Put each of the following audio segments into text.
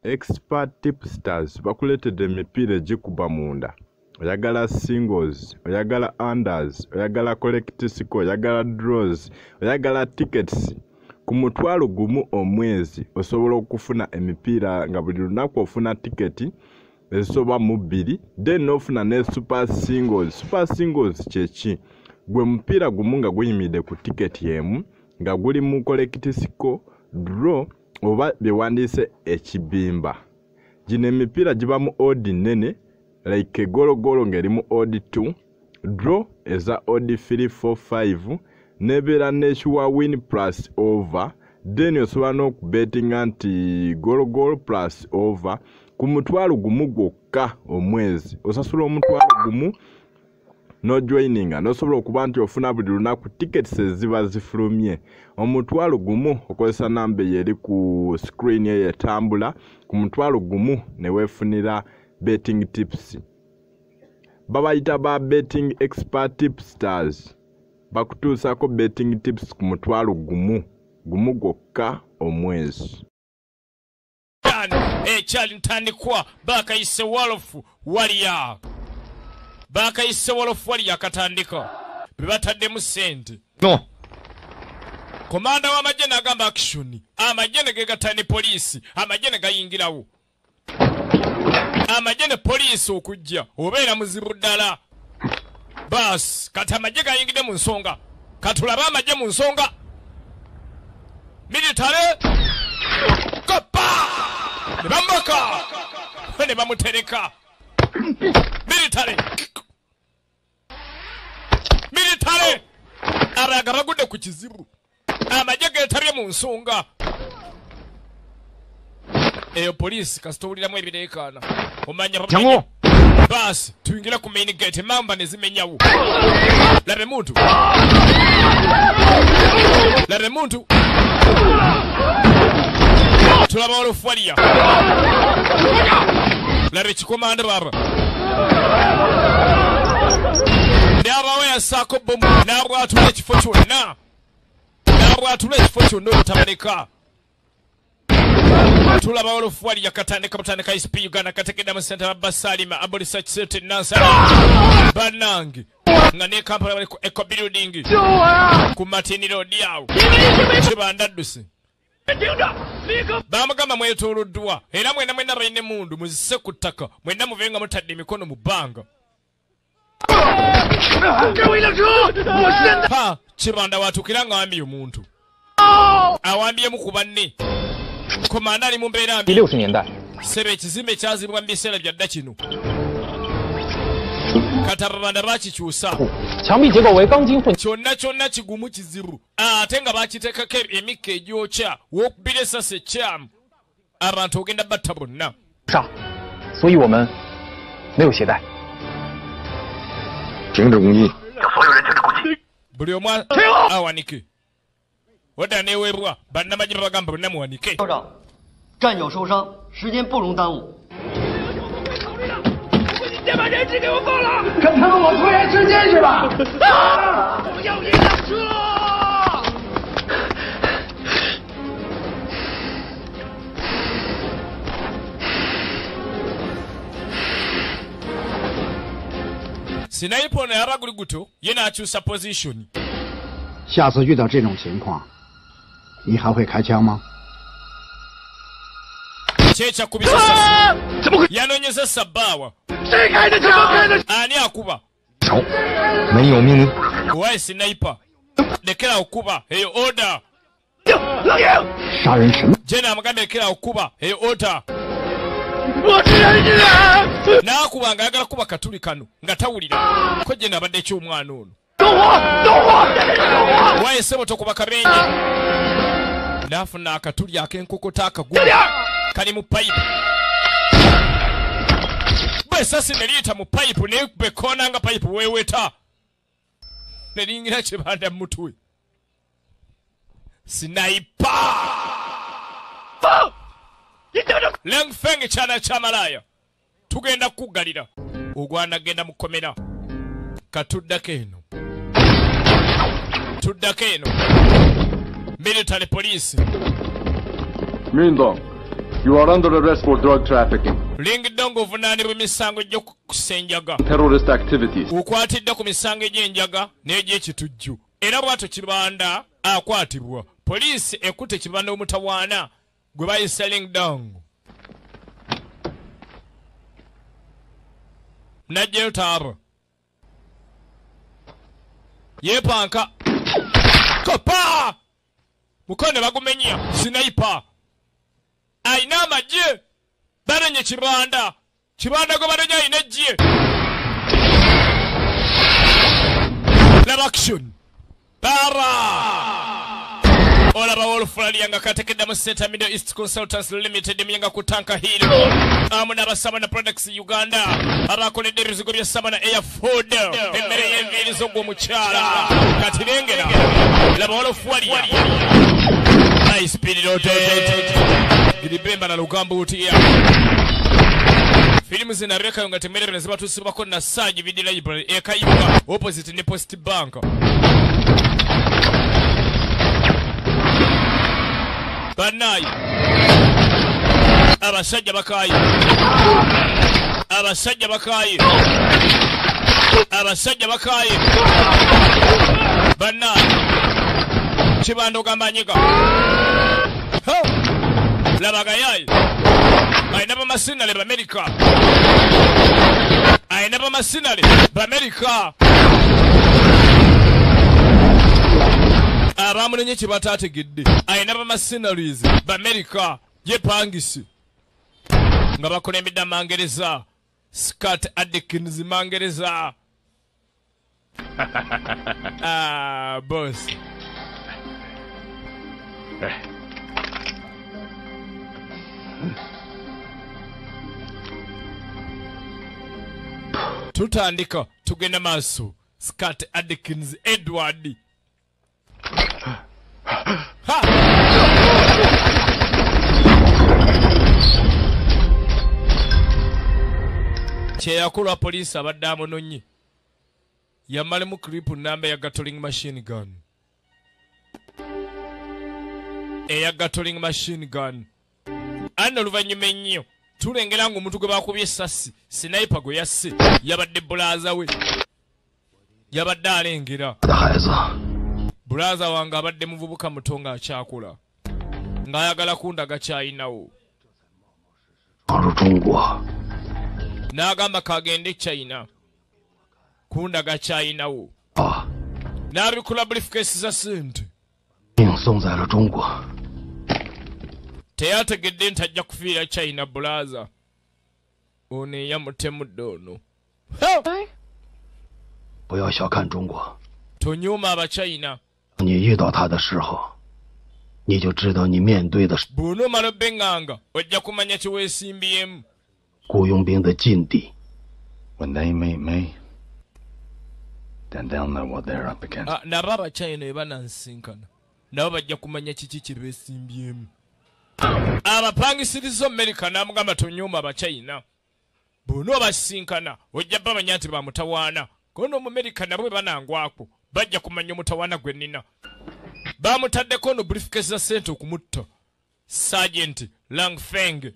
expert tipsters bakuletedde emipiira egikuba munda. Oyagala singles, oyagala unders, oyagala collect score, oyagala draws, oyagala tickets. Ku mutwalo gumu omwezi osobola okufuna emipiira nga buli lunaku ofuna tiketi ezisoba mu 2, then ofuna ne super singles. Super singles kyeki? Gwe mupiira gumu nga guyimidde ku tiketi emu nga guli mu collect score, draw oba bewandiise ekibimba. Gino emipiira giba mu odd nene like gologolo ng'erimu odd 2, draw eza odd 3, 4, 5 nebeera n'ekiwa win plus over, then osobola n'okubettinga nti gologolo plus over ku mutwalo gumu gwokka omwezi. Osasula omutwalo gumu no joininga nosobola okuba nti ofuna buli lunaku tickets eziba zifulumye. Omutwalo gumu okozesa namba yeri ku screen etambula. Ku mutwalo gumu ne weefunira betting tips. Babayita ba betting expert tipsters. Bakutuusako betting tips ku mutwalo gumu gwokka omwezi. Ekyali ntandikwa bakayise wolofu waliya. Bakayise wolofu waliya katandika. Bebataddemu sente. No. Komanda w'amagye n'agamba action. Amagye ne gegatta ne poliisi. Amagye ne gayingirawo. Amagye ne poliisi okujja. Obeera muzibu ddala. Bas, kati amagye gayingidde mu nsonga. Katulabe amagye mu nsonga. Militare. Kapa! Ne bamboka. Ne bamutereka. Militare. Militare. Araga bagudde ku kizibu. Amagye geetabye mu nsonga. Eyo poliisi kasitowuliramu ebireekaana. Omanya Jango. Bas, tuyingira ku main gate mamba ne zimenyawo. Labe muntu. Labe muntu. Tulaba olufualiya. Labe kikomanda baba. N'abawe yasaako bomu n'abwatula ekifo kyonna. N'abwatula ekifo kyonna obutabaleka. Tulaba olufualiya katandika ISP Uganda kategedda mu center Basalima Aboli Search Center Nansala. Banangi. Nga ne Kampala bali ku Eco Building. Ku Martin Road yawo. Kibandaddusi. Bamugamba mwetuluddwa era mwena balina mundu muzise ku ttaka mwena muvenga mutadde emikono mu bbanga. Ha, Kibanda watukira ng'awambye omuntu. Awambyemu ku banne. Komanda ali mu mbeera mbi. 60年代 Sebe ekizimbe kyazibwa mu biseera bya dda kino. Katabanda bakikyusa. 墙壁结构为钢筋混 Kyonna kigumu kizibu. Ate nga bakiteekako emikka egyokya w'okubira essasi ekyamu. Abantu ogenda batta bonna. 上，所以我们没有携带。 停止攻击！ Buli omu awanike. Wadda neeweebwa bannamagye babagamba bonna muwanike. 校长，战友受伤，时间不容耽误。先把人质给我放了，跟他们往拖延时间去吧！啊！我们要一辆车。Sniper na yaraguluguto ye n'akyusa position. 下次遇到这种情况，你还会开枪吗？ Checha kubisa sasa. Yanonyeza sabawa. 谁开的枪？开的。 Ani akuba. 手，没有命令。 Why sniper? Lekera okuba. Eyo order. 冷营。杀人什么？ Jena amagamba lekera okuba. Eyo order. 我是人质。 N'akuba ng'ayagala kuba katuli kano nga tawulira. Ko Jena abadde eky'omwana ono. 救我！救我！ Why sebo tokuba kabenje? N'afuna akatuli ak'enkokota akagumu. Kali mu pipe. Bwe sasi neliyita mu pipe ne bekona nga pipe weeweta. Nelingira Kibanda mu mutwe. Sniper! Lengfeng kyana kya malaya. Tugenda kuggalira. Ogwana genda mukomera. Katuddako eno. Tuddako eno. Military police. 民总， You are under arrest for drug trafficking. Ling dongo vunani bw'emisango gy'okusenjaga. Terrorist activities. Ukwatidde ku misango egy'enjaga n'egy'ekitujju. Era bw'atyo Kibanda akwatibwa. Poliisi ekutte Kibanda omutawaana gwe bayise Ling dongo. Najjayo taaba. Yeepanka. Kopa! Mukono bagumenya. Sniper. Aina amagye. Barenye Kibanda. Kibanda gwe barenye ayina ejje. Live action. Para! Olaba wolufulali yanga katekedda mu Center Middle East Consultants Limited myenga kutanka hilo. Amuna basabana products Uganda. Abakoledde ebizigo bya Sabana Air Food. Emmere y'enviiri z'ogw'omukyala. Kati lengera. Laba wolufulali. High speed rotate. Gidibemba na Luganda utia. Filimu zinareka yunga temerere zibatuusibwako na Sagi Video Library ekayibwa opposite ne Post Bank. Banayi abasajja bakayi abasajja bakayi abasajja bakayi banayi Kibanda ogambanyiga labagayayi ayina bamasinale b'Amerika ayina bamasinale b'Amerika abamunenye kye bataategedde ayina bamasinalies b'Amerika yepangisi nga bakulembedde Mangereza Scott Adkins Mangereza boss tutandika tugenda maaso Scott Adkins Edward ha kyeyakulwa poliisi abadde amunonye yamalemu clip namba ya Gatling machine gun eya Gatling machine gun anno luvannyuma ennyo tulengera ng'omuntu gwe bakubye essasi sniper gwe yasse yabadde bulaza we yabadde alengera bulaza wange abadde muvubuka muto nga akyakula ng'ayagala kundaga kyayinawo n'agamba kagende China kundaga kyayinawo n'abikula briefcase za sente teyategedde nti ajja kufiira China bulaza ono eyamuttemudde ono tonyuma abachina bw'onoomala obbenganga ojja kumanya kyeweesimbyemu nabo abachina we banansinkana nabo bajja kumanya kiki kye beesimbyemu abapangisiriza Amerika n'amugamba tonyuma abachina bw'onooba basinkana ojja bamanya nti bamutawaana kono Omumerika nabo bwe banangwako bajja kumanya omutawaana gwe nnina bamutaddeko no briefcase za sente okumutta Sergeant Langfeng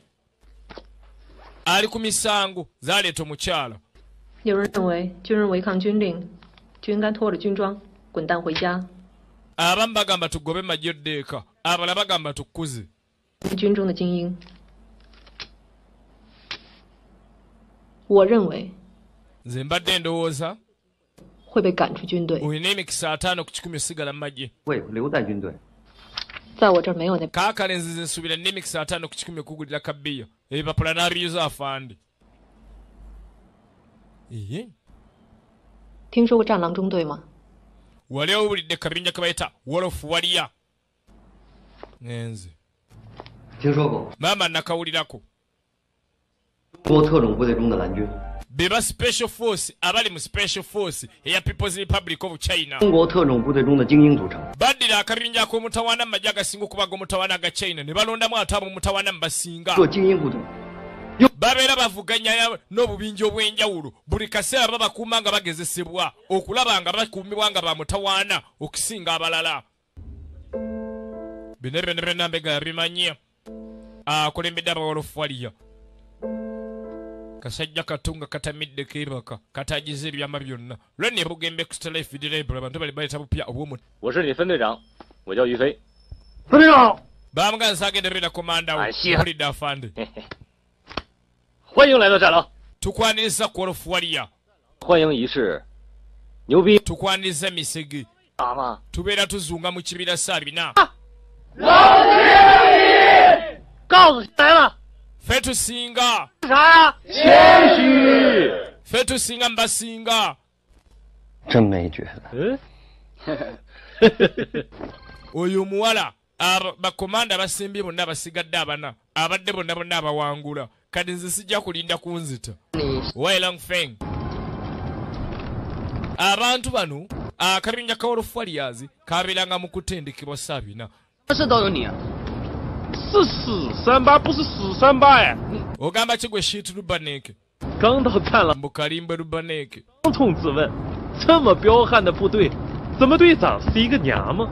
ali ku misango zaleeta omukyala 有人认为军人违抗军令，就应该脱了军装滚蛋回家。 abamu bagamba tugobe majjodde eka abalala bagamba tukkuze 军中的精英，我认为 nze mbadde ndowooza 会被赶出军队。 olina emikisa 5 ku 10 osigala mu magye 会留在军队。 在我这儿没有那 kaakale nzize nsuubira n'emikisa 5 ku 10 okugulira kabbiya ebipapula n'abiyuza afande. 听说过战狼中队吗？ wali owulidde kabinja ke bayita wolofu waliya ngenze 听说过。 maama nakawulirako 中国特种部队中的蓝军。 beba special force abali mu special force eya People's Republic of China 中国特种部队中的精英组成。 baddira akabinja ak'omutawaana mu majje agasinga okubaga omutawaana aga China ne balondamu ate ab'omutawaana mu basinga 做精英部队。 babeera bavuganya n'obubinja obw'enjawulo buli kaseera babakuuma nga bagezesebwa okulaba nga bakuumibwa nga bamutawaana okusinga abalala. Bino byonna mbega yabimanya akulembedde abawolofwaliya kasajja katunga katamidde keebaka katagiza ebyama byonna lwenna ebugembe extra life dirable abantu bali baleta bupya obwomu 我是你分队长，我叫于飞。 分队长， bamuganza agenderera komanda we olidde afande 欢迎来到战狼。 tukwaniriza ku wolofwaliya 欢迎仪式，牛逼！ tukwaniriza emisege 打吗？ tubeera tuzunga mu kibira saabina 老子愿意，告诉来了， ffe tusinga 是啥呀？谦虚。 ffe tusinga mbasinga 真没觉得。 嗯。 oyo omuwala bakomanda abasimbye bonna abasigadde abana abadde bonna bonna abawangula kati nze sijja kulinda kunzita wailong feng abantu bano akabinja ka wolofwaliyazi kabeeranga mu kutendekebwa saabina 事都有你。是死38，不是死38哎！ ogamba ki gwe shit lubaneke 刚到战狼， mbu kalimbe lubaneke 伤痛自问：这么彪悍的部队，怎么队长是一个娘们？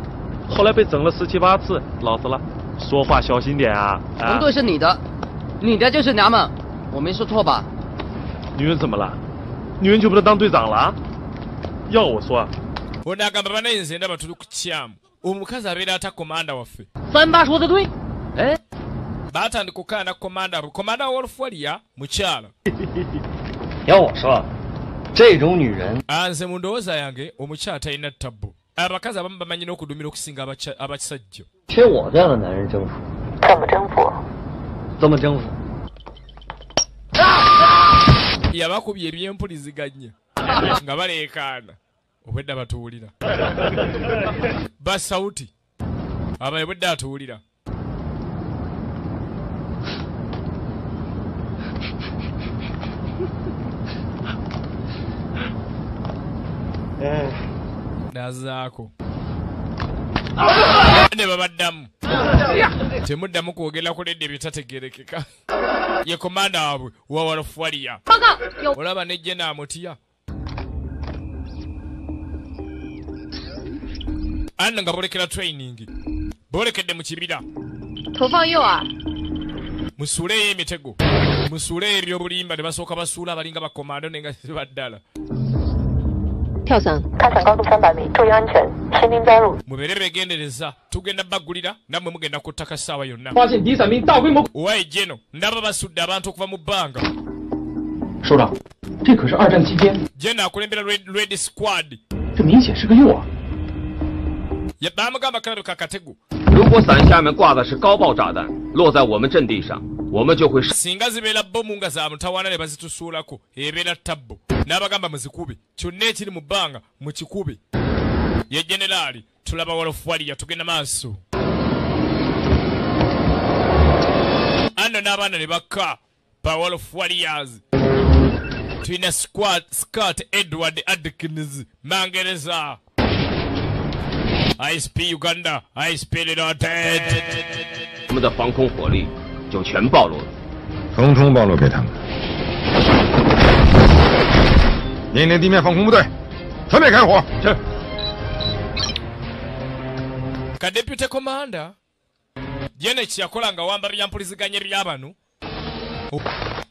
后来被整了17、8次，老实了，说话小心点啊！我们队是你的，你的就是娘们，我没说错吧？ 女人怎么了？女人就不能当队长了？要我说， ono agamba banayenze ndaba tuli ku kyamu omukazi abeera atakomanda waffe 38说的对，哎， baatandika okukaana komanda we komanda wa wolofwaliya mukyala 要我说，这种女人 nze mu ndowooza yange omukyala talina ttabbu abakazi abamu bamanyi n'okudumira okusinga abakisajja 缺我这样的男人征服。怎么征服？怎么征服？ yabakubye ebyempuliziganya nga baleekaana obwedda batuwulira basawuti abaye bwedda atuwulira nazaako ne babaddamu temuddamu kwogera kuledde ebitategerekeka ye komanda waabwe wa wolofwaliya olaba nejje naamutya anna nga bolekera training bolekedde mu kibira 投放诱饵， musuuleyo emitego musuuleyo ebyobulimba ne basooka basuula abalinga bakomando naye nga sibaddala 跳伞， 踏上高度300米，注意安全，新兵加入。 mubeere beegendereza tugenda baggulira nammwe mugenda kuttaka ssaawa yonna 发现敌伞兵大规模。 owaye jeno ndaba basudde abantu okuva mu bbanga 首长，这可是2战期间， jeno akulembera red squad 这明显是个诱饵。 bamugamba kalabika akatego 如果伞下面挂的是高爆炸弹，落在我们阵地上，我们就会。 singa zibeera bomu nga za mutawaana ne bazitusuulako ebeera tabbo n'abagamba muzikube kyonna ekiri mu bbanga mukikube ye generaali tulaba wolofwaliya tugenda maaso anno n'abaana ne bakka ba wolofwaliyas tulina scott edward adkins mangereza ISP Uganda ISP Reloaded 我们的防空火力就全暴露了。 通通暴露给他们。命令地面防空部队，全面开火。是。 ka deputy commander jene kyakola nga wamba byampuliziganya byabano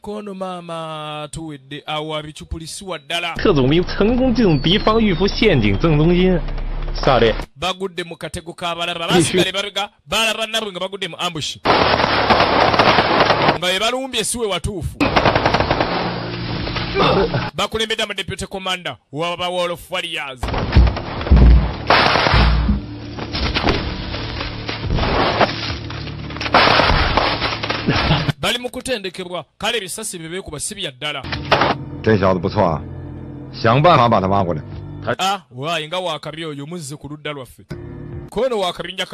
kono maama tuwedde awo abicupulisiwa ddala 特种兵成功进入敌方预伏陷阱正中心。下列 bagudde mu katego k'abalaba basigale babega balaba nabwe nga bagudde mu ambush nga bebalumbye esiwe watuufu bakulembedde mu deputy commander waba wolofwaliyas bali mu kutendekebwa kale ebisasi bye beekuba si bya ddala 这小子不错啊，想办法把他挖过来。 waayi nga waakabi oyo muzze ku ludda lwaffe kono waakabinja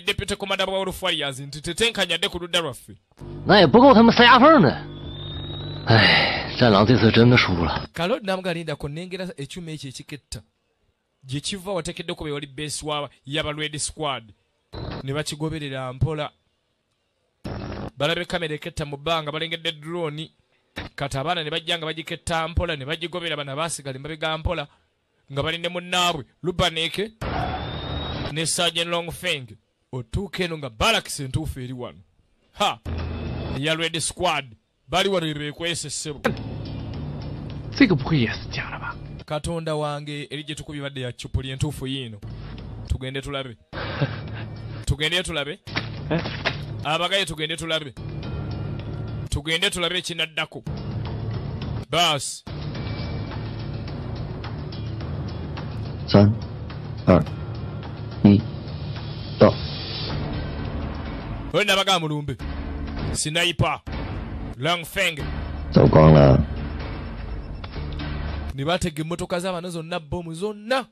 deputy commander wa wolofwaliyas nti tetenkanyadde ku ludda lwaffe 那也不够他们塞牙缝的。唉，战狼这次真的输了。 kalo namugalindako nengera ekyuma ekyo ekiketta gye kiva wateekeddeko be wali base yaba red squad ne bakigoberera mpola balabe kamera eketta mu bbanga balengedde drone kati abaana ne bajja nga bagiketta mpola ne bagigobera bana baasigale mabega mpola nga balinde munnaabwe lubaneke ne sergeant longfeng otuuka eno nga balakisi entuufu eri wano ha ya Red Squad bali walire kwese sebo 这个不会也是假的吧 katonda wange erije tukubibadde ya chupuli entufu yino tugende tulabe abagaye tugende tulabe kinaddako bas 3、2、1，到。 Wewe nabaga mulumbe. Sniper. Long Feng. 走光了。 Nibatege emmotoka z'abantu zonna bomu zonna.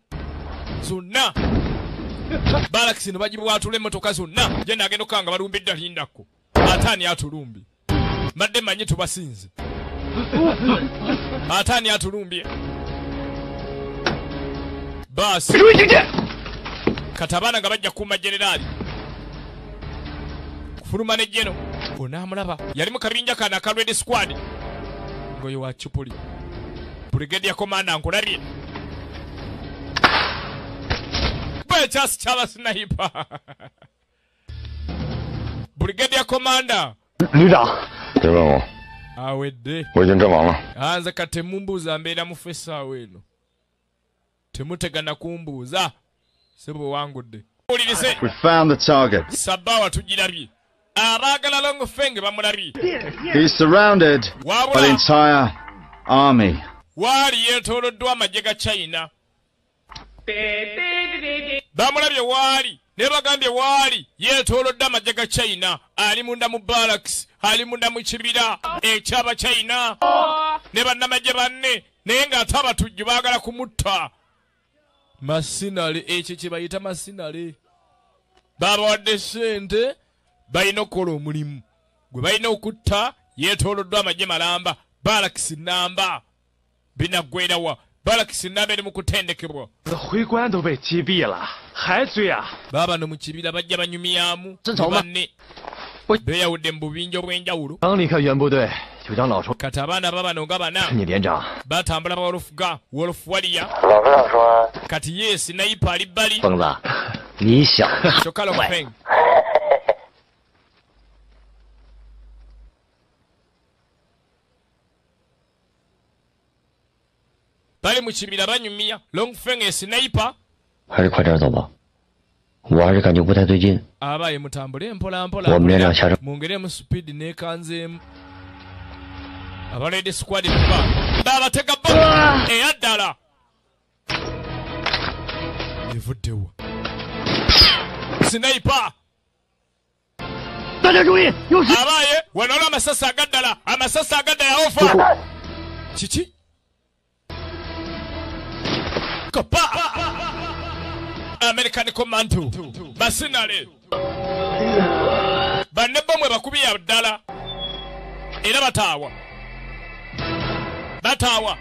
Barracks ne bagibwatula emmotoka zonna. Je nagenda okanga balumbidde lindako. Atani atulumbi. Madde manye tubasinze. Atani atulumbye. Bas. Katabana nga bajja kuma generali. Kufuluma ne jeno. Onamulaba. Yali mu kabinja kana ka Red Squad. Ngoyo wa chupuli. Brigadier Commander nkulabye. Just chala sniper. Brigadier Commander. 旅长，别问我， Awedde. 我已经阵亡了。 Anza katemumbuza mbeera mu fessa weno. Temutegana kumbuuza. Sebo wangudde. We found the target. Sabawa tugirabye. Abaagala Long Feng bamulabye. He's surrounded by the entire army. Waali yeetooloddwa amagye ga China. Bamulabye waali. Ne bagambye waali yeetoolodde amagye ga China. Ali munda mu barracks. Ali munda mu kibira ekyaba China. Ne bannamagye banne. Naye ng'ate abatujju baagala kumutta. Masinale ekyo kye bayita masinale. Babawadde ssente balina okukola omulimu. Gwe balina okutta yeetooloddwa amagye malamba. Barracks namba. Binaggwerawa. Barracks namba eri mu kutendekebwa. 回关都被击毙了，还追啊！ Baba no mu kibira bajja banyumyamu. Banne. Beeyawudde mu bubinja obw'enjawulo. 刚离开原部队，就将老仇。 Kati abaana babano nga bana. 你连长。 Batambula ba Wolf Warrior. 老科长说。 Kati ye sniper ali bbali. 疯子，你想。 Kyokka Long Feng. Bali mu kibira banyumya. Long Feng ye sniper. 还是快点走吧，我还是感觉不太对劲。 Abaye mutambule mpola mpola. 我们连长下车。 Mwongeremu speed nekanzeemu. Aba Red Squad baba. Babatega bomb. Eyaddala. Evuddewo. Sniper. 大家注意，有事。 Abaye wanola amasasi agaddala. Amasasi agaddala ofa. Kiki? Kopa. American Commando. Masinale. Banne bomwe bakubi ya ddala. Era bataawa. Bataawa.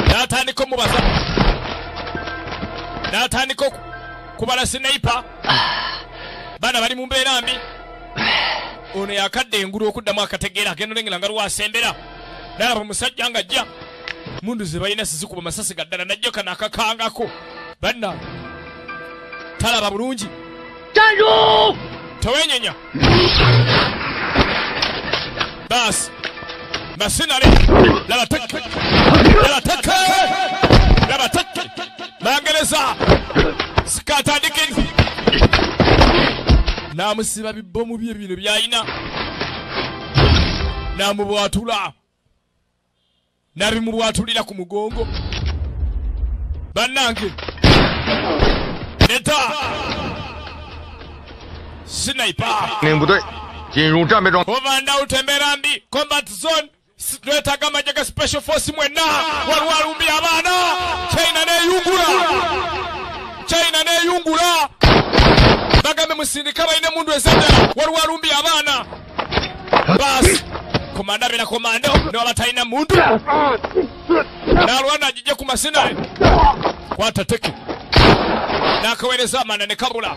Natandika omubaza. Natandika kubala sniper. Bana bali mu mbeera mbi. Ono yakadde engulu okuddamu akategeera agenda olengera nga lwasembera. Nalaba omusajja ng'ajja. Mundu ze balina sizikuba masasi gaddala najjo kana akakangako. Banna. Talaba bulungi. Janju! Towenyenya. Bas. Masinale. Laba tek. Laba tek. Laba tek. Mangereza. Skata dikin. Namusiba bibomu bye bino byayina. Namubwatula. Nabimubwatulira ku mugongo. Bannange. Neta. Sniper. 命部队进入战备状态。 Komanda utembera mbi. Combat zone. Twetaaga amagye ga special force mwenna. Waliwo alumbi abaana. China neeyungula. Bagambe musindika balina mundu esajja. Waliwo alumbi abaana. Bas. Komanda bina komando. Ne wabatalina muntu. Nalwana ajije ku masinale. Kwata teke. Nakaweereza amanda ne kabula.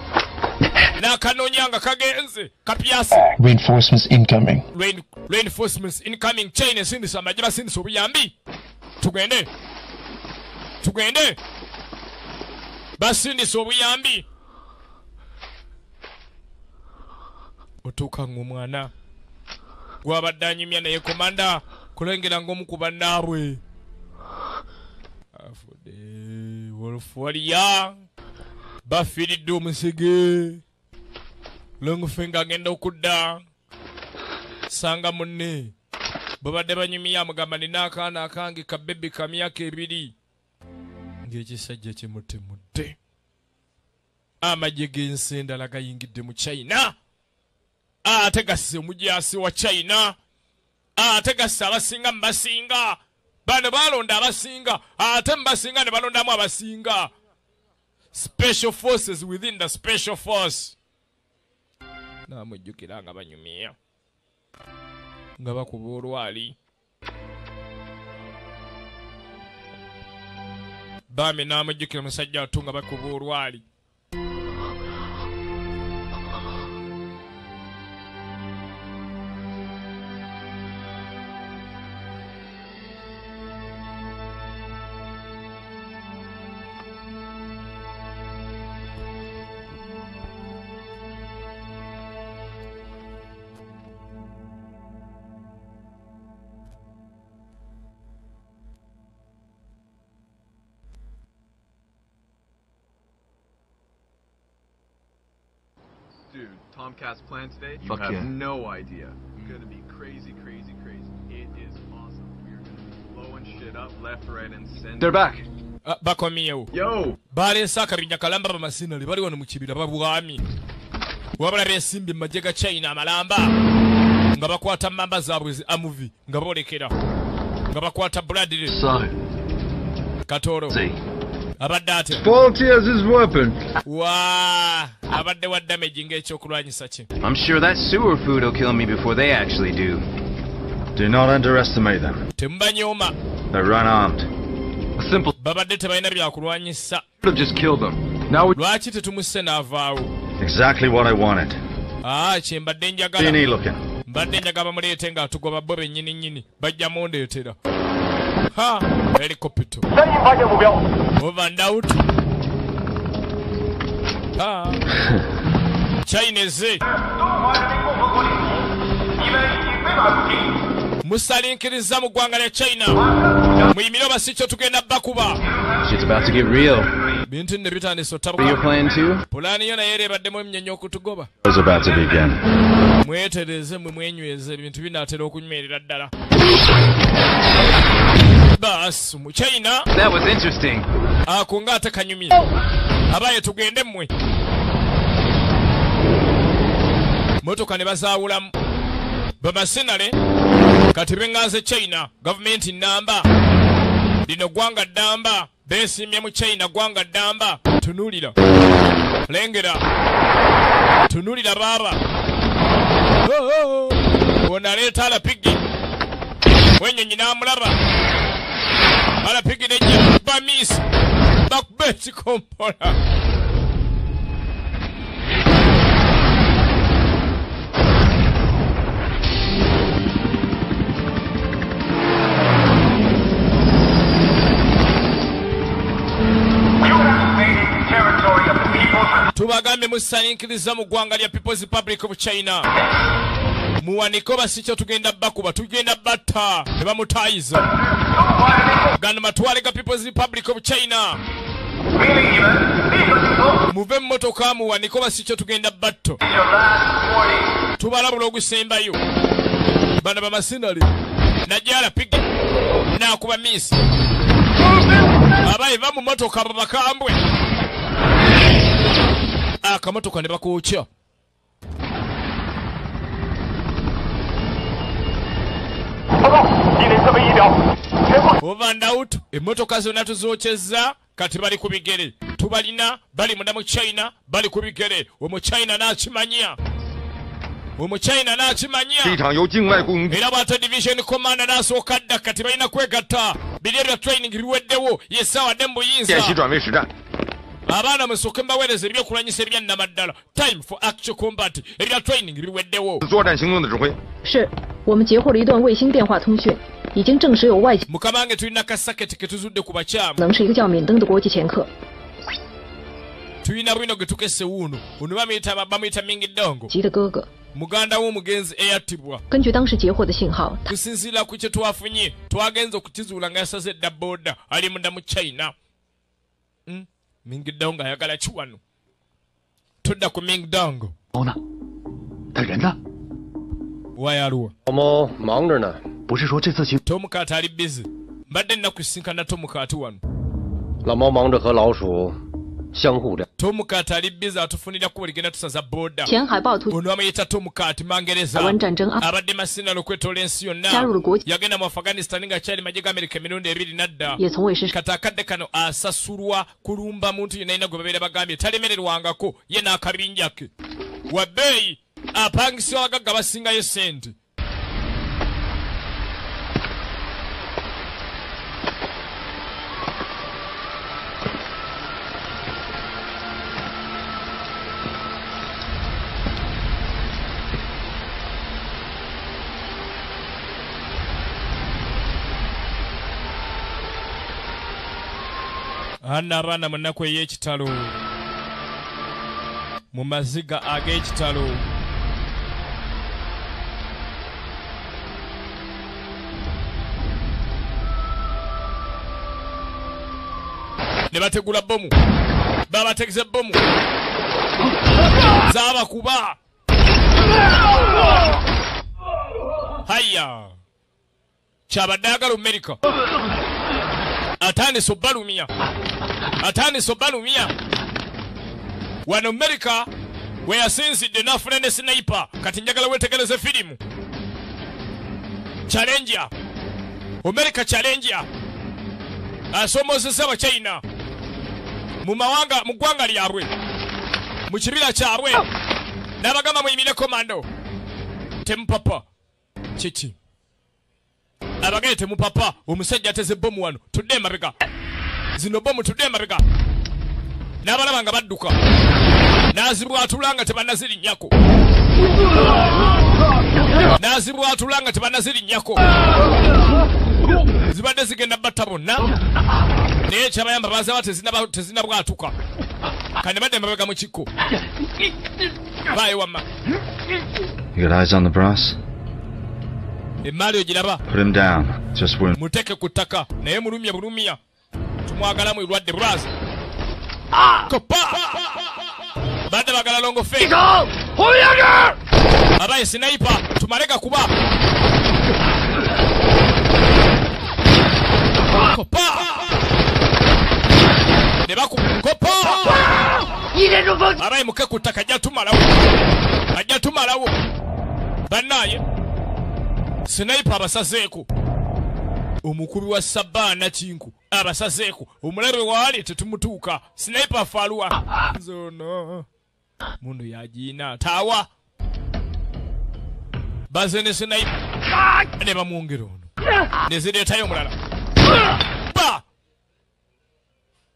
Nakanonyanga kagenze. Kapyasi. Reinforcements incoming. Reinforcements incoming. China sindisa amagye basindisa obuyambi. Tugende. Basindisa obuyambi. otuuka ng'omwana gwabadde anyumya naye komanda kulengera ng'omukuba naabwe afudde wolfwaliya bafiiridde omusege longfinger agenda okudda sanga munne babadde banyumya amugamba nina akaana akange kabebi ka myaka 2 ng'ekisajja kimutemudde amagye g'ensi endala gayingidde mu China ate gasse omujaasi wa China ate gasse abasinga mu basinga bano balonda abasinga ate mu basinga ne balondamu abasinga special forces within the special force namujjukira nga banyumya nga bakuba olwali bami namujjukira musajja watu nga bakuba olwali Dude, Tomcat's plan today, you Fuck have yeah. no idea. It's gonna be crazy, crazy, crazy. It is awesome. We're gonna be blowing shit up left, right, and center. They're back. Bakomyewo. Yo! Baleese akabinya kalamba bamasinali bali wano mu kibira babwami. Wabala beesimbi mu magye ga China amalamba. Nga bakwata mamba zaabwe amuvi nga boolekera. Nga bakwata Bradley. So. Katoro. See. Abadde ate. Faulty as his weapon. Waa. Abadde wa damage ng'ekyokulwanyisa kye. I'm sure that sewer food will kill me before they actually do. Do not underestimate them. Tembanyooma. They're unarmed. A simple. Babadde tebalina byakulwanyisa. Could have just killed them. Now lwaki tetumusse n'avaawo? Exactly what I wanted. Kye mbadde njagala. Teeny looking. Mbadde njagala bamuleete ng'atugoba bo bennyini bajjamu ndeetera. Ha! Helicopter. Over and out. Ha! Chinese. Musalinkiriza mu ggwanga lya China. Muyimire basicho tugenda bakuba. Shit's about to get real. Bintu ne bitandise otabuka. Are you playing too? Pulani yo naye erebaddemu emnyonyo okutugoba. It's about to begin. Mwetereze mwenyweze ebintu binaatera okunywerera ddala. Bas mu China. That was interesting. Ako ng'ate kanyumira. Abaye tugende mmwe. Motoka ne bazaawulamu. Bamasenale kati bengaze China government namba lino gwanga damba besimye mu China gwanga damba tunulira lengera tunulira baba ona leta ala pigi wenye nyina amulaba ala pigi neje bamis bakbeti kompola tubagambe musalinkiriza mu ggwanga lya People's Republic of China. Muwaniko basicho tugenda bakuba tugenda batta ne bamutayiza. Gano matwale ga People's Republic of China. Muve mmotoka muwaniko basicho tugenda batto. Tubalabula ogusembayo. Bana bamasinali. Najala pigi. Nakuba miss. Abaye bamu motoka babakambwe. Akamotoka ne bakookya. Over and out, emmotoka zonna tuzokyezza kati bali ku bigere. Tubalina bali munda mu China bali ku bigere. Omuchina n'akimanya. Omuchina n'akimanya. Era bw'ate division commander n'asooka dda kati balina kwegatta. Biri ebya training biweddewo yesawa dembuyinza. Abana musoke mbaweereza ebyokulwanyisa ebya nnamaddala. Time for actual combat. Ebya training biweddewo. 是，我们截获了一段卫星电话通讯，已经证实有外籍。 Mukamange tulina kasaketi ke tuzudde ku bakyamu. 能是一个叫敏登的国际掮客。 Tulina bwino ge tukesse wuuno. Ono bamuyita Mingi Dongo. 吉的哥哥 muganda w'omugenzi eyattibwa. 根据当时截获的信号， kusinziira ku kye twafunye twagenze okukizuula nga yasaze edda booda ali munda mu China. Ming Dong ayagala ki wano? Todda ku Ming Dong. 他人呢？ Wayaluwa. 老猫忙着呢， 不是说这次去 Tom Cat ali busy. Mbadde nakusinkana Tom Cat wano. 老猫忙着和老鼠相互的。 Tom Cat ali busy atufunira ku buligenda tusaza booda. 前海豹突 Ono amuyita Tom Cat Mangereza. 湾战争 abadde masinano okwetoola ensi yonna. 加入了国际 yagenda mu Afghanistan nga kyali magye ga Amerika emirundi 2 nadda. 也从未失 kati akadde kano asasulwa kulumba muntu yenna alina gwe babeera bagambye talemererwangako ye n'akabinja ke wabbeeyi apangisibwa abagagga basingayo sente. Anna abaana mu nnaku ey'ekitalo mu maziga ag'ekitalo. Ne bategula bbomu, babategese bbomu zaabakuba. Haya kyabadde agala Amerika atandise obbalumya. Atandise obbalumya wano Amerika we yasinzidde n'afuna ne sniper. Kati njagala weetegereze firimu Challenger. Amerika Challenger asoomozesa Abachina mu ggwanga lyabwe mu kibira kyabwe n'abagamba muyimire komando. Temupapa kiki abagale temupapa. Omusajja ateze bbomu wano tudde emabega. Zino bbomu tudde emabega. N'abalaba nga badduka n'azibwatula nga tebannazirinyako. N'azibwatula nga tebannazirinyako. Zibadde zigenda batta bonna naye kyabayamba bazaba tezinabwatuka. Kane badde emabega mu kikko. Baayi wamma. You got eyes on the brass? Emmaali ogiraba. Put him down. Just win. Muteke ku ttaka naye mulumya bulumya. Tumwagalamu irwadde brass. Kopa! Badde bagala longo fake. Abaye sniper tumalega kuba. Kopa! Nebaku kopa! Abaye muke ku ttaka ajja tumalawo. Ajja tumalawo. Bannaye sniper abasazeeko. Omukubi wa Sabana Chinku abasazeeko. Omulabe waali tetumutuuka. Sniper faluwa zono mundu yajiina tawa baze ne sniper ne bamwongera ono ne zireetayo omulala ba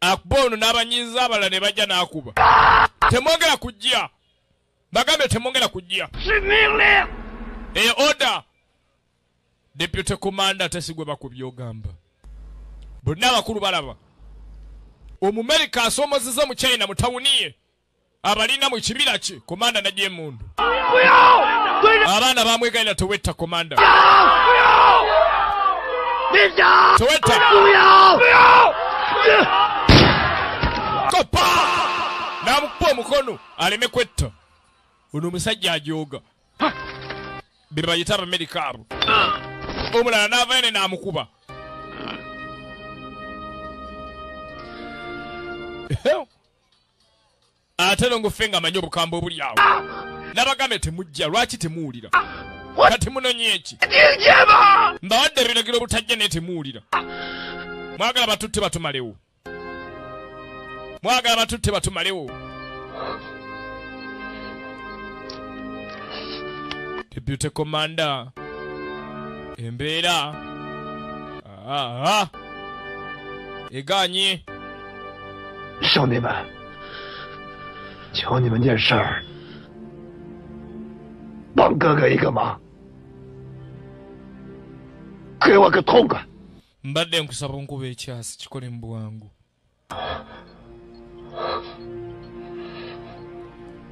akuba ono n'abanyiiza abalala ne bajja n'akuba. Temwongera kujja bagambe temwongera kujja. Order. Deputy Commander tesigwe bakubye ogamba. Bonna abakulu balaba. Omumerika asoomozeza mu China mu tawuniye. Abalina mu kibira kye komanda najje mundu. Abaana bamwegalira towetta komanda. Towetta. Kopa! Namukupa omukono aleme kwetta. Ono omusajja ajooga. Bibayita Abamerika abo. Omulala n'ava ene n'amukuba. Ate longo fenga amanyi obukambwe obuli awo. N'abagambe temujja lwaki temuwulira. Kati munonye eki. Mbawadde ebiragiro obutajja naye temuwulira. Mwagala batutte batumalewo. Mwagala batutte batumalewo. Deputy Commander embeera eganye. 兄弟们，求你们件事儿，帮哥哥一个忙，给我个痛快。 Mbadde nkusaba onkuba ekyasi kikole mu bwangu.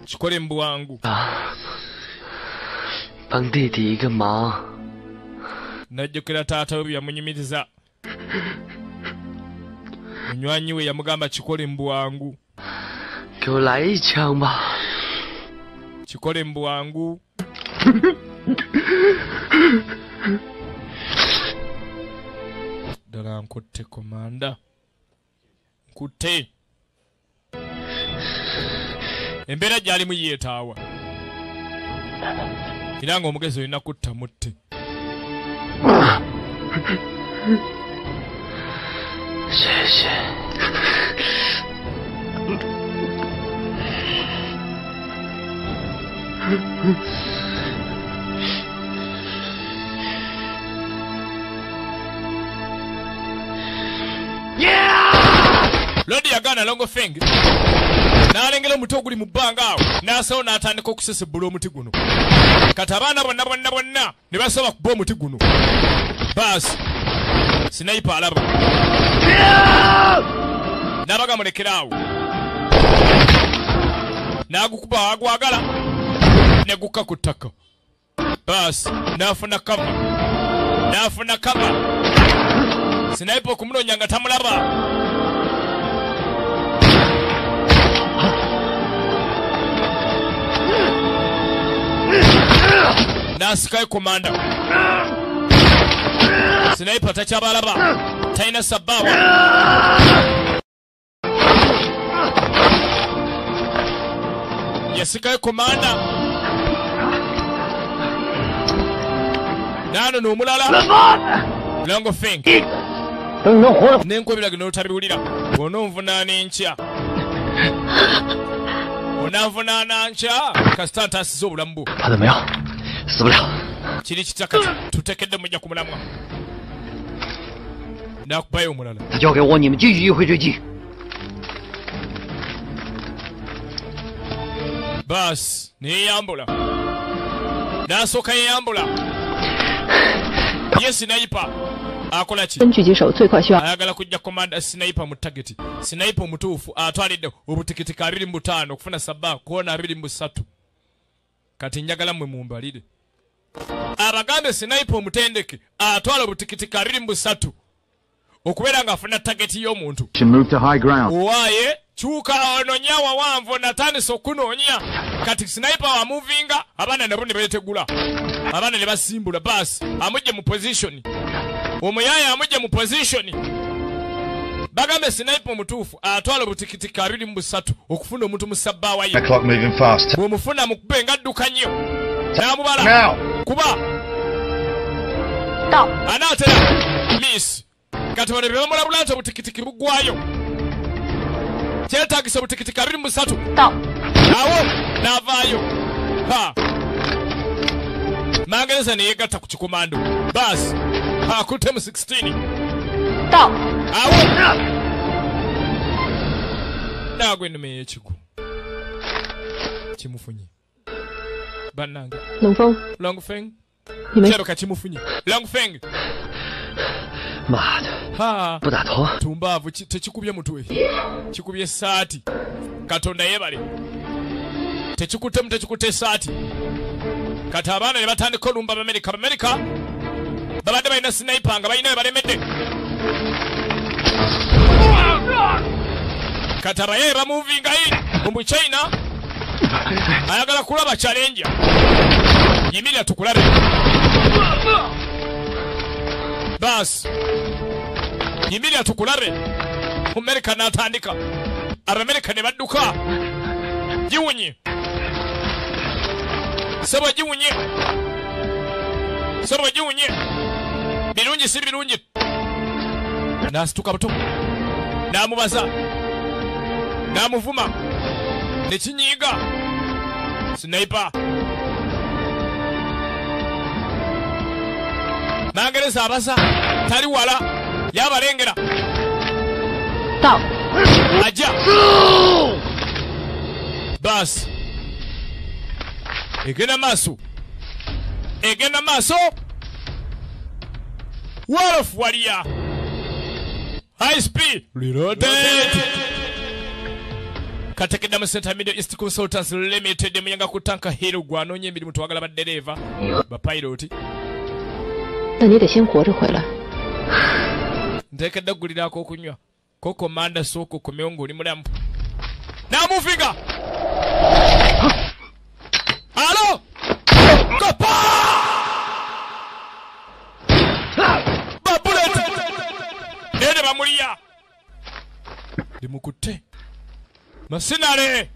Kikole mu bwangu. 帮弟弟一个忙。najjukira taata we yamunyumiriza. Munywanyi we yamugamba kikole mbwangu. 给我来一枪吧。Kikole mbwangu. Dala nkutte komanda. Nkutte. Embeera gy'alimu yeetaawa. Era ng'omugezi olina kutta mutte. Lodi yagaana Longo Feng n'alengera omuti oguli mu bbanga awo n'asawo n'atandika okusesebula omuti guno. Kati abaana bonna ne basaba kuba omuti guno. Baasi sinayipa alaba n'abaga mulekera awo n'agukuba agwagala ne gukka ku ttaka. Baasi n'afuna kama sinayipa okumunonya nga tamulaba. Nasikayo komanda. Sniper takyabalaba. Taina sabawa. Yasikayo komanda. Nano n'omulala. Longo Feng. Nenkobirage n'otabiwulira. Onoonvunaana enkya. Onavunaana nkya kasita ntaasiza obulamu bwo. 他怎么样？死不了。 Kiri kitaka tutekedde mujja kumulamwa. Nakubayo omulala. 他交给我，你们继续迂回追击。 Bas, neyambula. Nasooka yeyambula. Ye sniper. Akola ki? 狙击手最快需要 ayagala kujja komanda sniper mu target. Sniper omutuufu atwalidde obutikitiki 25 okufuna sabba kuona 23. Kati njagala mmwe mumbalire. Abagambe sniper omutendeke atwala obutikitiki 23 okubeera nga afuna target y'omuntu. Owaye kyuka ononya wawanvu natandise okunoonya. Kati sniper wa movinga abaana nabo ne beetegula. Abaana ne basimbula basi amujje mu position. Omuyaya amujje mu position. Bagambe sniper omutuufu atwala obutikitiki 23 okufuna omuntu mu sabbaawa ye. Bw'omufuna mukube nga adduka nnyo. N'amubala. Kuba. Anaatera. Miss. Kati bano bye bamulabula nti obutikitiki buggwayo. Kyetaagisa obutikitiki 23. Awo n'avaayo. Ha. Mangereza ne yeegatta ku kikomando. Basi. Akutte mu 16. Awo. Naagwe ennume y'ekigu. Kimufunye. Bannange. Long Feng. Kyaloka kimufunye. Long Feng. Ha. Tumbaavu tekikubye mutwe. Kikubye saati. Katonda yeebale. Tekikutte saati. Kati abaana ne batandika olumba Abamerika. Abamerika babadde balina sniper nga balina we balemedde. Kati abaye bamuvinga mu China ayagala kulaba challenge. Yimirira tukulabe. Bas. Yimirira tukulabe. Amerika n'atandika. Abamerika ne badduka. Giwunye. Sabo giwunye. Sabo giwunye. Birungi si birungi. Nasituka buto. Namubaza. Namuvuma. Nekinyiga. Sniper. Mangereza abaza. Tali wala. Yabalengera. Aja. Bas. Egenda maaso. Egenda maaso. Wolof Warrior. High speed. Reloaded. Katekeda mu Center Middle East Consultants Limited muyanga kutanka hero gwanonye emirimu twagala baddereva ba pilot. 那你得先活着回来。 Ntekedde gulirako okunywa. Ko komanda soko komyongo oli mulamu. Namuvinga. Alo! Kopa! Babullet! Nene bamuliya. Limukutte. Masinale!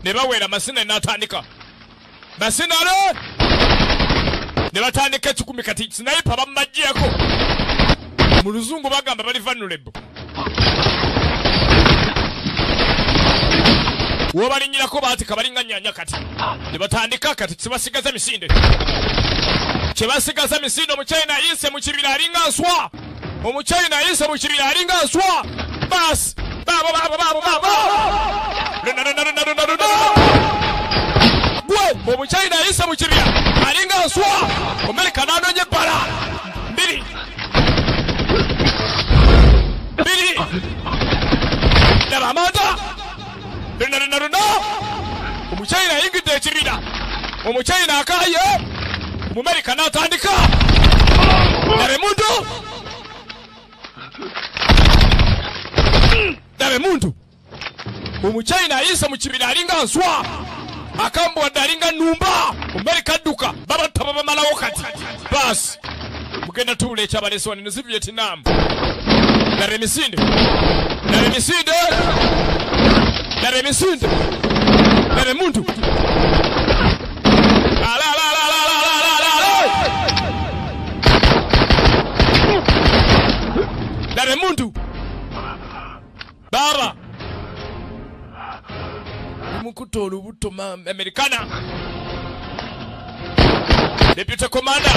Ne bawera masina n'atandika. Masinale! Ne batandika ekikumi kati sniper bamaggyeko. Mu luzungu bagamba bali vulnerable. Wobalinyirako baatika balinga nnyanya kati. Ne batandika kati kibasigaza misinde. Kibasigaza misinde omuchina yise mu kibira alinga nswa. Omuchina yise mu kibira alinga nswa. Bas! Baba! Gwe! Omuchina yise mu kibira alinga nswa. Amerika n'anonye ebbala. Mbiri! Laba amanda! Runa! Omuchina yingidde ekibira. Omuchina akaaye. Omumerika n'atandika. Dabe muntu. Omuchina ayise mu kibira alinga nswa. Akambu wadde alinga nnumba. Omumerika adduka. Babatta bamalawo kati. Basi. Mugenda tuula ekyabalese wano si Vietnam. Dabe emisinde. Dabe muntu. Dabe muntu. Baba. Mukuto olubuto Americana. Deputy Commander.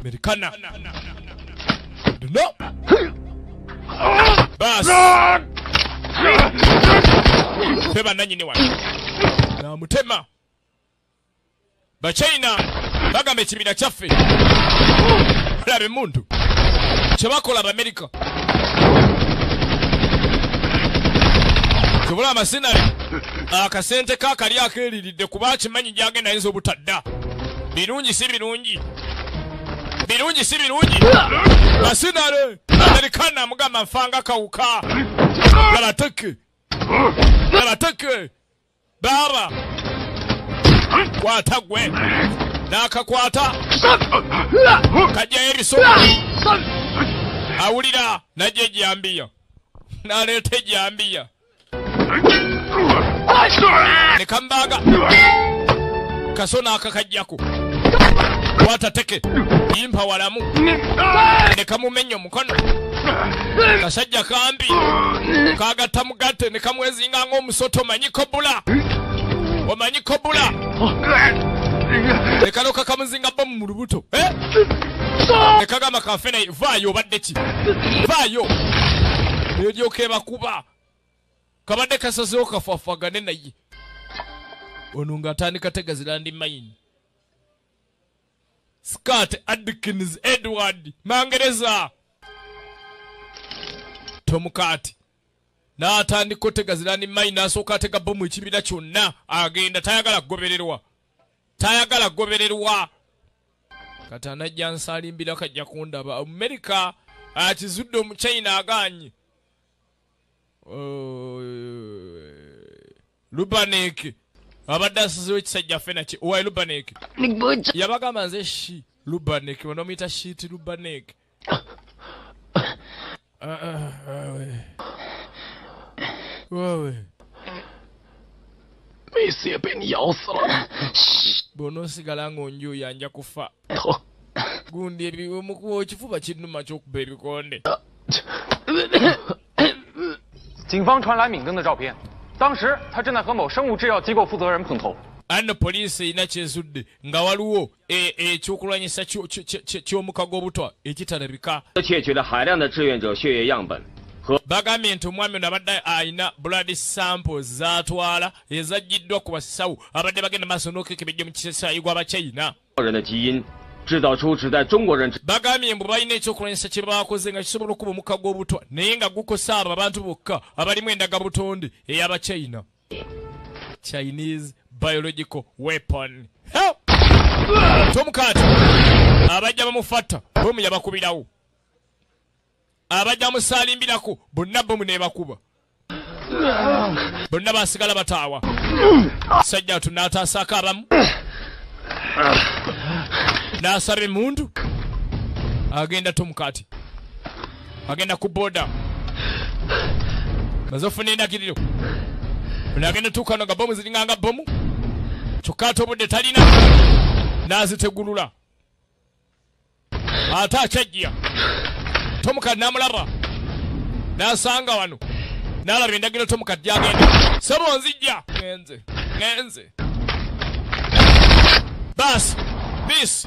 Americana. No. Bas. Feba nanyini wano. Na mutema. Ba China bagambe kibira kyaffe. Labe muntu. Kyebakola America. Kyobola amasinali. Akasente kakali akeliridde kuba kimanyi gyagenda ayinza obutadda. Birungi si birungi. Masinale. Americana mugamba nfanga kawuka. Labateke. Baba. Kwata gwe. Nakakwata. Kajja ebisomo. Awulira najje ejjambiya. Naleeta ejjambiya. Ne kambaga. Kasona akakajjako. Kwata teke. Yimpa walamu. Ne kamumenya omukono. Kasajja kambi. Kagatta mugatte ne kamwezinga ng'omusoto manyiko bula. Omanyiko bula. Ne kaloka kamuzinga bomu mu lubuto. Ne kagamba kafena vaayo obadde ki? Vaayo. Eryoka ebakuba. Kabadde kasazeewo kafaafagane naye. Ono ng'atandika tegazirandi mayini. Scott Adkins Edward Mangereza Tomukati n'atandika otegazirani mayini n'asooka atega bomu ekibira kyonna agenda tayagala gobererwa kati anajja nsalimbira kajja kundaba Amerika akizudde omuchina aganye Lubanek abadde asizeewo ekisajja ffena ki owaye Lubanek yabagamba nze shi Lubanek banomuyita shiti Lubanek wawe 没死也被你咬死了。 Bw'onoosigala ng'onjuuya anja kufa. Gundi ekifuba kinnuma ky'okuba ebikonde. 警方传来敏登的照片，当时他正在和某生物制药机构负责人碰头。 Ano poliisi erina kyezudde nga waliwo ekyokulwanyisa ky'omukago obutwa ekitalabika. 窃取了海量的志愿者血液样本。 Bagambye nti omwami ono abadde alina blood samples zaatwala ezaggiddwa ku basawo abadde bagenda maaso n'okekebejja mu kisaayi gw'Abachina. 制造出只在中国人。 bagambye mbu balina ekyokulwanyisa kye baakoze nga kisobola okuba omukka gw'obutwa naye nga gukosa abo abantu bokka abalimu endagabutonde ey'abachina. Chinese biological weapon. Tomukati abajja bamufatta bomu yabakubirawo, abajja musalimbirako bonna bomu nebakuba, bonna basigala bataawa. Sajja tunaataasako abamu n'asaba emundu agenda Tomukati agenda ku boda mazofuna endagiriro agenda tuukano nga bomu ziringanga bomu kyokka ate obudde talina n'azitegulula ate akyajja Tomukati n'amulaba n'asanga wano n'alaba endagiriro Tomukati gyagenda sebo nzijja ngenze bas this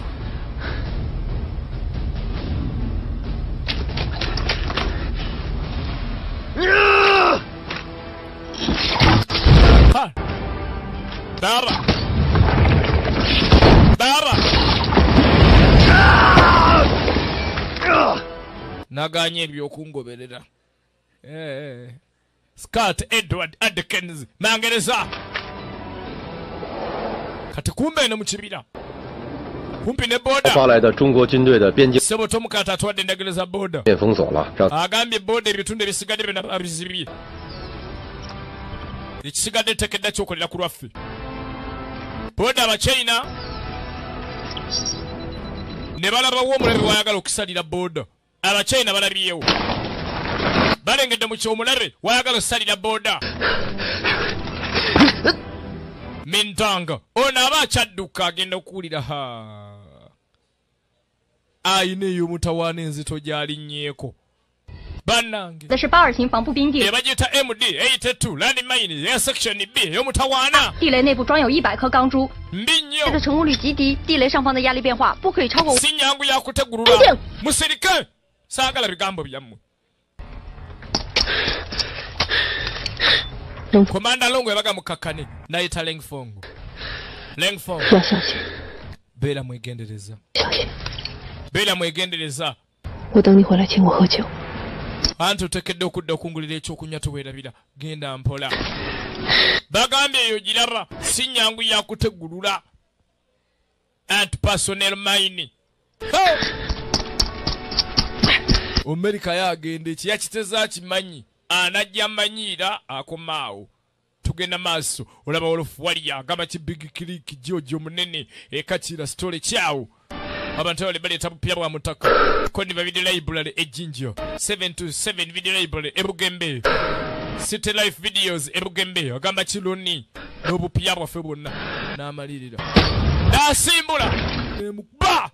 Baba naganye ebyokungoberera Scott Edward Adkins mangereza kati kumbe eno mu kibira kumpi ne boda 发来的中国军队的边境 sebo Tomukati atwadde endagiro za boda 被封锁了，让 agambye boda ebitundu ebisigadde byonna babizibye ekisigadde tekedda kyokolera ku lwaffe boda abachina ne balabawo omulabe wayagala okusalira boda abachina balabyewo balengedde mu kyomulabe wayagala okusalira boda Mintanga ono aba akyadduka agenda okuwulira ayina ey'omutawaana enzito gy'alinnyeeko bannange 的是巴尔型防步兵地， ebagiyita MD82 Land Mine eya section B ey'omutawaana 地雷内部装有100颗钢珠， mbi nnyo 它的成功率极低，地雷上方的压力变化不可以超过。 si nnyangu yakutegulula musirike saagala bigambo byammwe komanda Longo yabaga mukakkane nayita Lengfong beera mwegendereza 我等你回来请我喝酒。 anti otekedde okudda okungulira ekyokunywa toweerabira genda mpola bagambye eyo giraba si nnyangu yakutegulula anti personnel mine Amerika yagenda eki yakiteza kimanyi anajja manyiira akomaawo tugenda maaso olaba olofuwali agamba ki big click jojo munene ekakira stole kyawo abantu bali baleeta bupya bwa Mutaka koni ba video library ejinjo 727 video library ebugembe city life videos ebugembe agamba kiloni n'obupya bwaffe bwonna n'amalirira n'asimbula emuba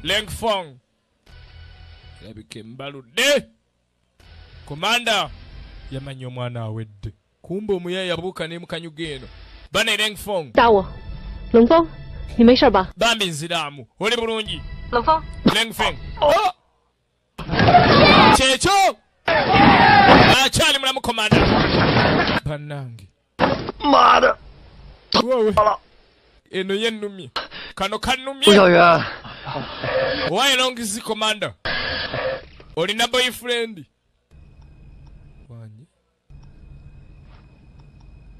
Lengfong yabike mbaludde komanda yamanya omwana awedde kumbe omuyaye yabuuka n'emukanyuga eno bane Lengfong 打我，冷风，你没事吧？ bambi nziraamu oli bulungi 冷风 Lengfeng kyekyo akyali mulamu komanda bannange Mada eno yennumye kano 吴 kannumye 小元， Why long is the commander? Olina boyfriend.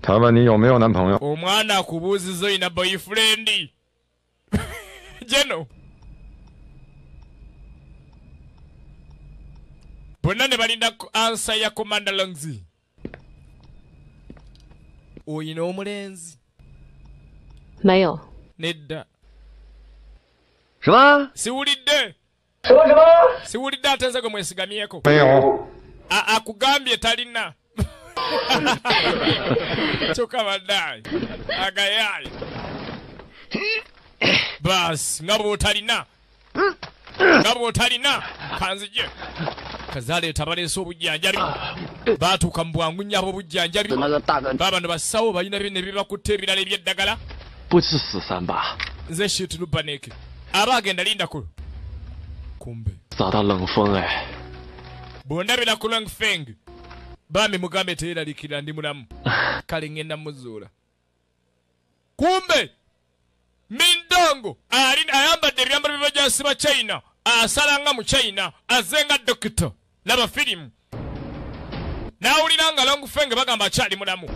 他问你有没有男朋友？ Omwana akubuuziza olina boyfriend. Jeno. Bonna ne balinda answer ya Commander Longzi. Oyina omulenzi? 没有。 Nedda. 什么？ Siwulidde. 什么什么？ Siwulidde ate nze gwe mwesigamyeko. 没有。 Akugambye talina. Kyokka baddayi. Agayayi. Bas, nga bw'otalina. Nga bw'otalina. Kanzije. Kazaleeta baleese obujjanjabi. Baatuuka mu bwangu nnyo ab'obujjanjabi. Babano bassawo balina bye ne bibakutte ebirala eby'eddagala. 不是死三把， Nze shit lubaneke. Aba agenda lindako. Kumbe. 找到冷风哎。 Bw'ondabira ku Lengfeng. Bambi mugambe teeraliikirira ndi mulamu. Kale ngenda muzuula. kumbe Mindongo ayambadde ebyambalo by'abajaasi ba China asalanga mu China azenga dokita laba firimu nawulira nga Longfeng bagamba akyali mulamu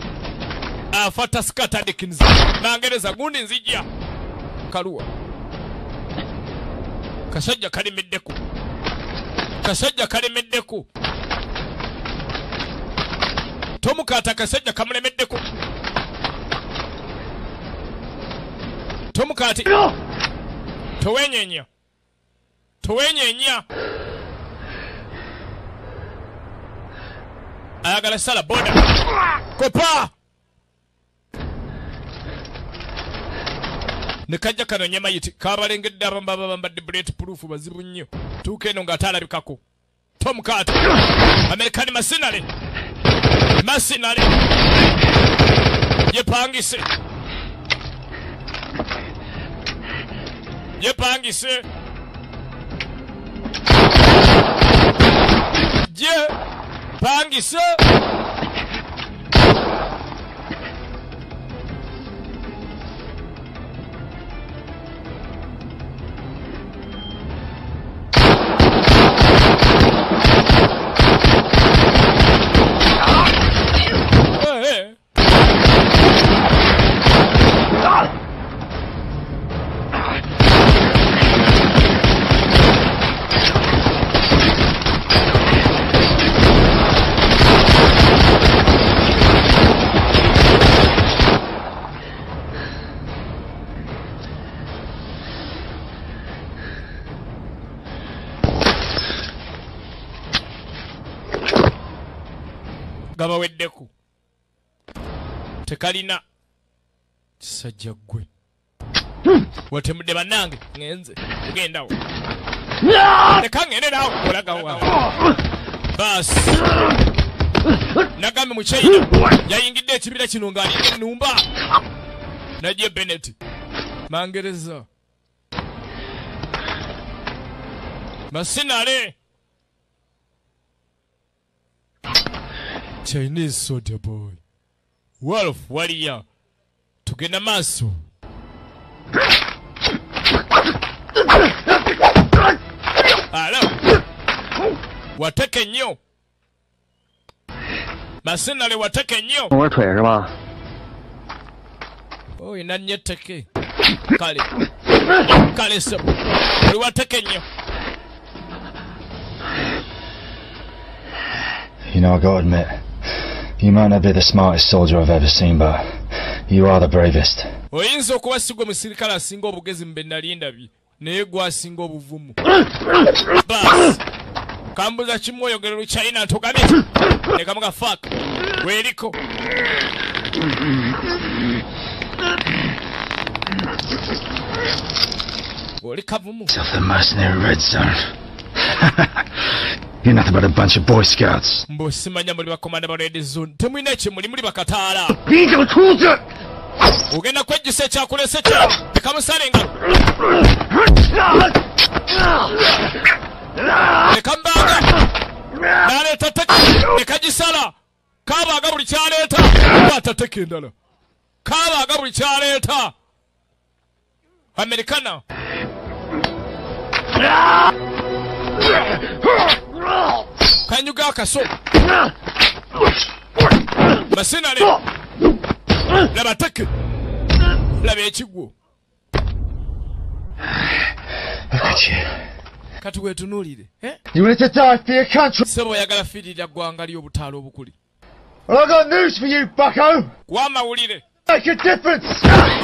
afata skata Dickens Bangereza gundi nzijja kaluwa kasajja kalemeddeku Tomukata kasajja kamulemeddeku Tomukati towenyenya ayagala sala boda kopa nekajja kano nyama yiti kabalengedde abamba bambadde bulletproof bazibu nnyo tuuka eno ng'ataalabikako Tomukati American masinale yepangise gabaweddeku tekalina kisajja ggwe watemudde bannange ngenze kugendawo leka ngende naawe kolagawo bas nagambe mu China yayingidde ekibira kino ng'alinga ennumba najje Bennett Mangereza masinale Chinese soldier boy Wolf waliya tugenda maaso wateke nnyo masinale wateke nnyo oyina nnyo etteke kale sebo oli wateke nnyo You know, I gotta admit, you might not be the smartest soldier I've ever seen, but you are the bravest. Oyinza okuba sigwe musirikale asinga obugezi mbe nali ndabye naye gwe asinga obuvumu bas kambuza kimu oyogera Luchina ntugabye nekamuga fuck weeriko oli kavumu Of the mercenary red zone. You're nothing but a bunch of Boy Scouts. Mbosimanya muli bakomanda ba red zone temulina ekimuli muli bakataala ugenda kwejjusa ekyakulese kyo tekamusalenga tekambanga naleeta teke nekagisala kabaaga buli kyaleeta kwata teke endala kabaaga buli kyaleeta Americana kanyuga akaso masinale laba teke laba ekigwo kati wetunuulire You want to die for your country? sebo yagala fiirira ggwanga ly'obutaala obukuli Well, I got news for you, bucko. wamawulire Make a difference.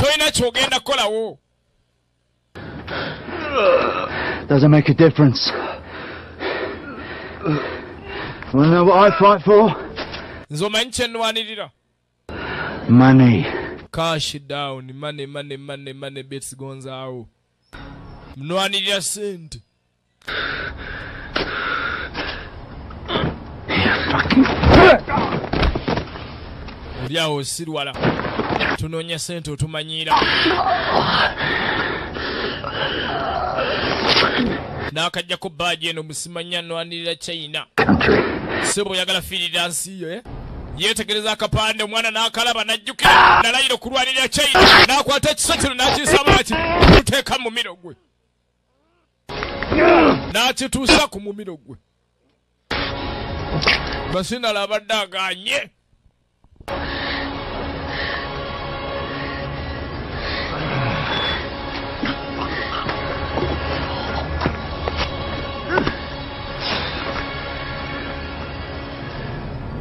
tolina kyogenda kukolawo Doesn't make a difference. Wanna know what I fight for? nze omanyi kye nnwanirira Money. cash down money bets gonzaawo nnwanirira sente oli awo osirwala tunoonya sente otumanyiira n'akajjako baaji eno musimanya nnwanirira China sebo oyagala fiirira nsi yo yetegereza akapande omwana n'akalaba n'ajjukira nalayira okulwanirira China n'akwata ekiso kino n'akisaba ki kuteeka mu mumiro gwe n'akituusa ku mumiro gwe Masinala abadde agaanye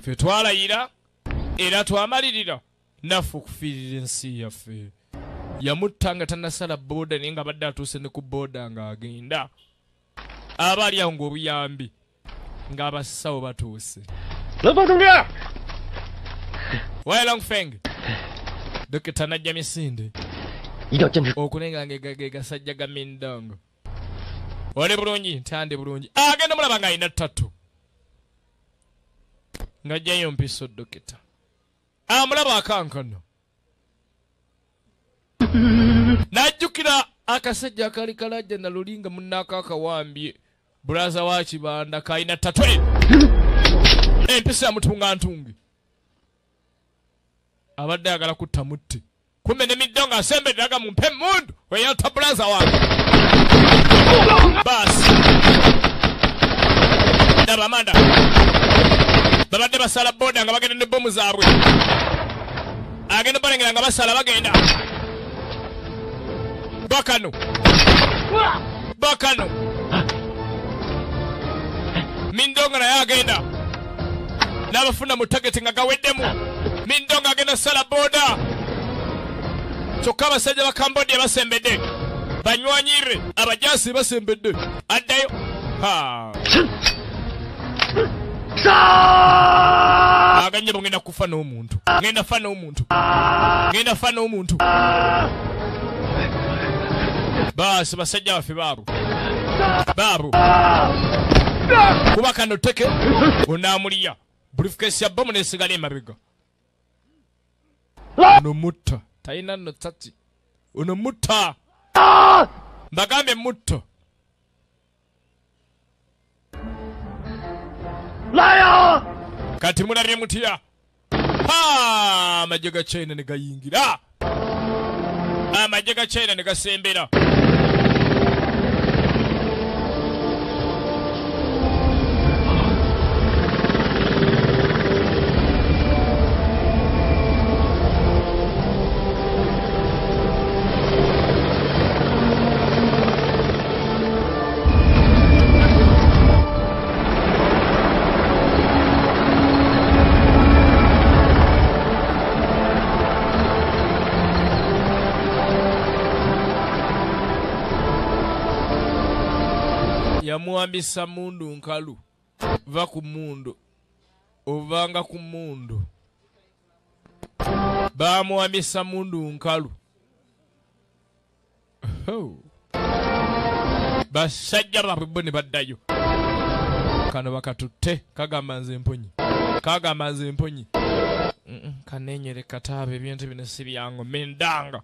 ffe twalayira era twamalirira naffe okufiirira ensi yaffe yamutta nga tannasala booda naye nga badde atuuse ne ku booda ng'agenda aba ali awo ng'obuyambi ng'abasawo batuuse Wailongfeng Dokita najja misinde okulenganga gasajja ga Mindongo oli bulungi ntande bulungi agenda mulaba ng'alina ttatu ng'ajjayo mpiso Dokita amulaba akankano n'ajjukira akasajja akali kalajja na lulinga munnaako akawambye bulaza wa kibanda kayina ttatu empisa yamutunga ntungi abadde ayagala kutta mutte kumbe ne Mindongo asembeddaga mu mpe mundu weyatta bulaza wange baasi ndaba amanda babadde basala booda nga bagenda ne bomu zaabwe agenda balengera nga basala bagenda bakano Mindongo naye agenda n'abafuna mu tageti nga gaweddemu Mindongo agenda sala booda kyokka abasajja ba Cambodia basembedde banywanyire abajaasi basembedde addayo aganye bongenda kufa n'omuntu ngenda fa n'omuntu baasi basajja baffe baabo kuba kano teke onaamuliya briefcase ya bomu nesigala emabega ono mutta talina nno tati ono mutta mbagambe mutta kati mulabye mutya amajje ga China ne gayingira amajje ga China ne gasembera yamuwambisa mundu nkalu va ku mundu ovanga ku mundu bamuwambisa mundu nkalu basajja babwe ne baddayo kano bakatutte kagamba nze emponyi kanenyere katabe ebintu bino si byangu mendanga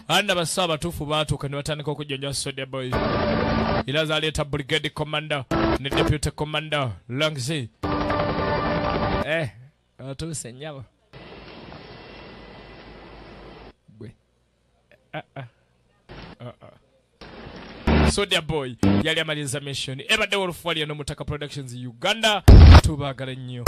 anda basaba batuufu baatuuka ne batandika okujjonja Sodia Boy era zaleeta brigade commander ne deputy commander Langzi atuuse nnyabo gwe Sodia Boy yali amaliza mission ebadde Wolf Warrior n'Omutaka Productions Uganda tubaagala nnyo